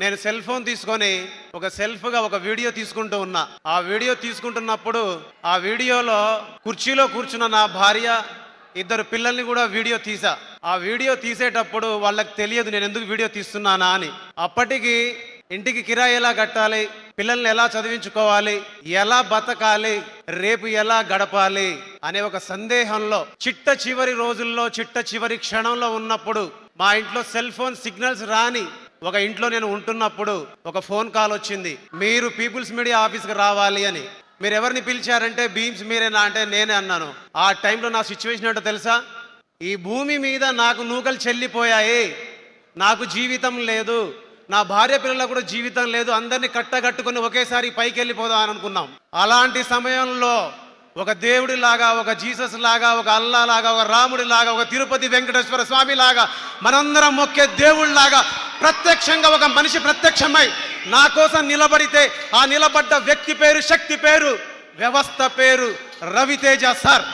నేను cell phone తీసుకొని ఒక సెల్ఫ్గా ఒక వీడియో తీసుకుంటూ ఉన్నా. ఆ వీడియో తీసుకుంటున్నప్పుడు ఆ వీడియోలో కుర్చీలో కూర్చున్న నా భార్య, ఇద్దరు పిల్లల్ని కూడా వీడియో తీసా. ఆ వీడియో తీసేటప్పుడు వాళ్ళకి తెలియదు నేను ఎందుకు వీడియో తీస్తున్నానా అని. అప్పటికి ఇంటికి కిరాయి ఎలా కట్టాలి, పిల్లల్ని ఎలా చదివించుకోవాలి, ఎలా బతకాలి, రేపు ఎలా గడపాలి అనే ఒక సందేహంలో చిట్ట చివరి రోజుల్లో చిట్ట చివరి క్షణంలో ఉన్నప్పుడు మా ఇంట్లో సెల్ ఫోన్ సిగ్నల్స్ రాని ఒక ఇంట్లో నేను ఉంటున్నప్పుడు ఒక ఫోన్ కాల్ వచ్చింది. మీరు పీపుల్స్ మీడియా ఆఫీస్కి రావాలి అని. మీరు ఎవరిని పిలిచారంటే బీమ్స్ మీరేనా అంటే నేనే అన్నాను. ఆ టైంలో నా సిచ్యువేషన్ ఏంటో తెలుసా? ఈ భూమి మీద నాకు నూకలు చెల్లిపోయాయి, నాకు జీవితం లేదు, నా భార్య పిల్లలకు కూడా జీవితం లేదు, అందరినీ కట్టగట్టుకుని ఒకేసారి పైకి వెళ్ళిపోదాం అని అనుకున్నాం. అలాంటి సమయంలో ఒక దేవుడి లాగా, ఒక జీసస్ లాగా, ఒక అల్లా లాగా, ఒక రాముడి లాగా, ఒక తిరుపతి వెంకటేశ్వర స్వామి లాగా, మనందరం మొక్కే దేవుడి లాగా ప్రత్యక్షంగా ఒక మనిషి ప్రత్యక్షమై నా కోసం నిలబడితే ఆ నిలబడ్డ వ్యక్తి పేరు, శక్తి పేరు, వ్యవస్థ పేరు రవితేజ సార్.